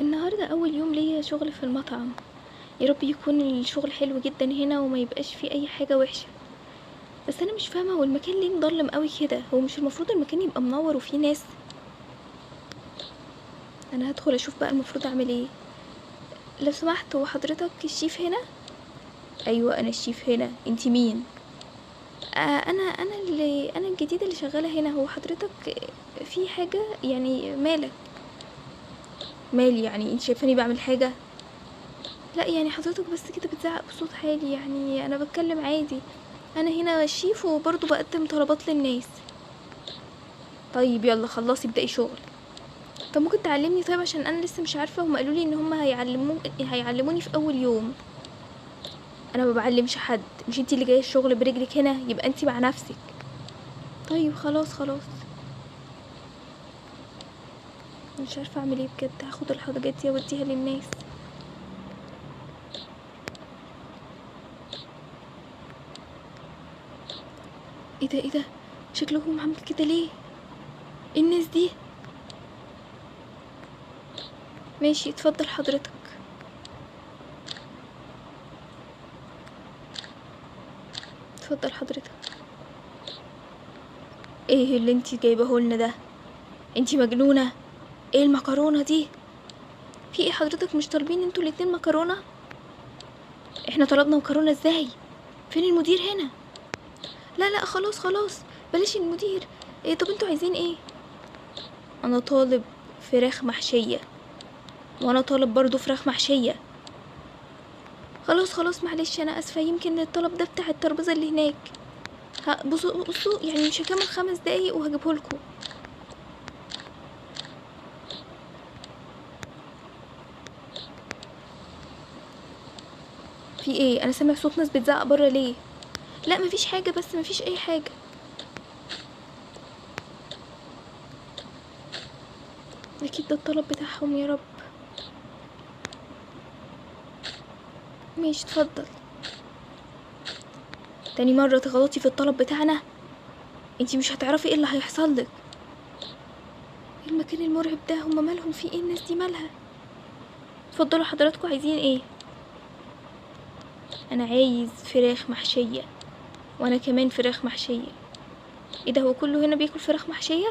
النهاردة اول يوم ليا شغل في المطعم. يا رب يكون الشغل حلو جدا هنا وما يبقاش فيه اي حاجة وحشة. بس انا مش فاهمة، هو المكان ليه مضلم قوي كده؟ هو مش المفروض المكان يبقى منور وفيه ناس؟ انا هدخل اشوف بقى المفروض اعمل ايه. لو سمحت، هو حضرتك الشيف هنا؟ ايوه انا الشيف هنا، انتي مين؟ انا الجديدة اللي شغالة هنا. هو حضرتك في حاجة يعني؟ مالك؟ مالي يعني؟ انت شايفاني بعمل حاجة؟ لا يعني حضرتك بس كده بتزعق بصوت عالي، يعني انا بتكلم عادي. انا هنا الشيف وبرضه بقدم طلبات للناس. طيب يلا خلصي ابدأي شغل. طب ممكن تعلمني؟ طيب عشان انا لسه مش عارفة، هم قالوا لي ان هم هيعلموني في اول يوم. انا ما بعلمش حد، مش انتي اللي جايه الشغل برجلك هنا؟ يبقى انتي مع نفسك. طيب خلاص خلاص. مش عارفة اعمل ايه بجد، هاخد الحاجات دي اوديها للناس. ايه ده ايه ده؟ شكلهم عامل كده ليه؟ إيه الناس دي؟ ماشي اتفضل حضرتك. اتفضل حضرتك. ايه اللي انتي جايبه لنا ده؟ انتي مجنونة؟ ايه المكرونة دي؟ في ايه حضرتك؟ مش طالبين انتوا الاتنين مكرونة؟ احنا طلبنا مكرونة ازاي؟ فين المدير هنا؟ لا لا خلاص خلاص، بلاش المدير. ايه طب انتوا عايزين ايه؟ انا طالب فراخ محشية. وانا طالب برضو فراخ محشية. خلاص خلاص معلش انا اسفة، يمكن الطلب ده بتاع الترابيزة اللي هناك. بصوا بصوا، يعني مش هكمل 5 دقايق وهجيبهولكوا. في ايه؟ انا سامع صوت ناس بتزعق بره ليه؟ لا مفيش حاجة، بس مفيش اي حاجة. اكيد ده الطلب بتاعهم، يا رب. ماشي اتفضل. تاني مرة تغلطي في الطلب بتاعنا انتي مش هتعرفي ايه اللي هيحصلك. ايه المكان المرعب ده؟ هما مالهم؟ في ايه الناس دي مالها؟ اتفضلوا حضراتكم، عايزين ايه؟ انا عايز فراخ محشية. وانا كمان فراخ محشية. ايه ده؟ هو كله هنا بياكل فراخ محشية؟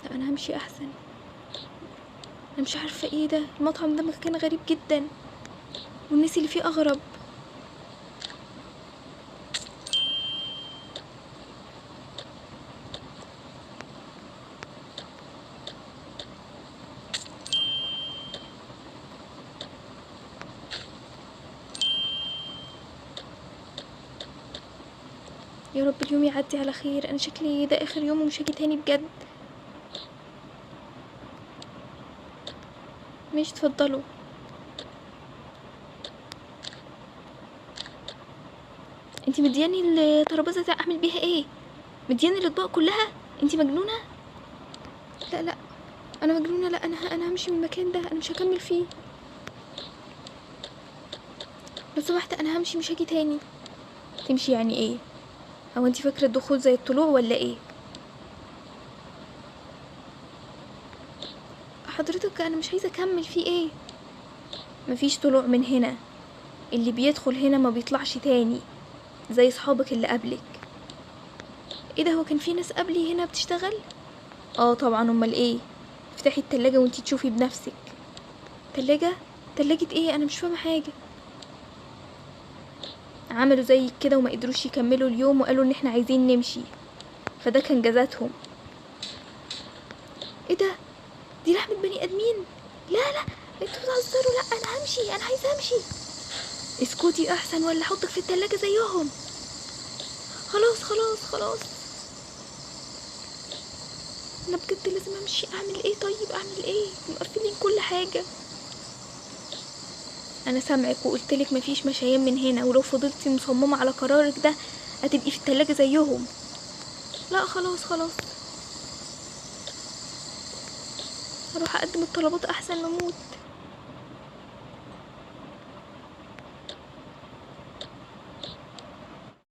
لا انا همشي احسن. انا مش عارفة ايه ده، المطعم ده مكان غريب جدا، والناس اللي فيه اغرب. يا رب اليوم يعدي على خير، انا شكلي ده اخر يوم ومش هاجي تاني بجد. ماشي اتفضلوا. انتي مدياني الترابيزه دي اعمل بيها ايه؟ مدياني الاطباق كلها؟ انتي مجنونه؟ لا لا انا مجنونه، لا انا همشي من المكان ده، انا مش هكمل فيه. لو سمحت انا همشي، مش هاجي تاني. تمشي يعني ايه؟ هو انتي فاكره الدخول زي الطلوع ولا ايه؟ حضرتك انا مش عايزه اكمل، في ايه؟ مفيش طلوع من هنا. اللي بيدخل هنا ما بيطلعش تاني، زي صحابك اللي قبلك. ايه ده؟ هو كان في ناس قبلي هنا بتشتغل؟ اه طبعا، امال ايه؟ افتحي التلاجة وانتي تشوفي بنفسك. تلاجة؟ تلاجة ايه؟ انا مش فاهمة حاجة. عملوا زي كده وما قدروش يكملوا اليوم وقالوا ان احنا عايزين نمشي، فده كان جزاتهم. ايه ده؟ دي لحمة بني ادمين. لا لا انتوا بتهزروا، لا انا همشي، انا عايزة امشي. اسكتي احسن ولا احطك في التلاجة زيهم. خلاص خلاص خلاص. انا بجد لازم امشي، اعمل ايه؟ طيب اعمل ايه؟ مقفلين كل حاجة. انا سامعك وقلتلك مفيش مشايين من هنا، ولو فضلتي مصممة على قرارك ده هتبقي في التلاجة زيهم. لا خلاص خلاص، هروح اقدم الطلبات احسن ما اموت.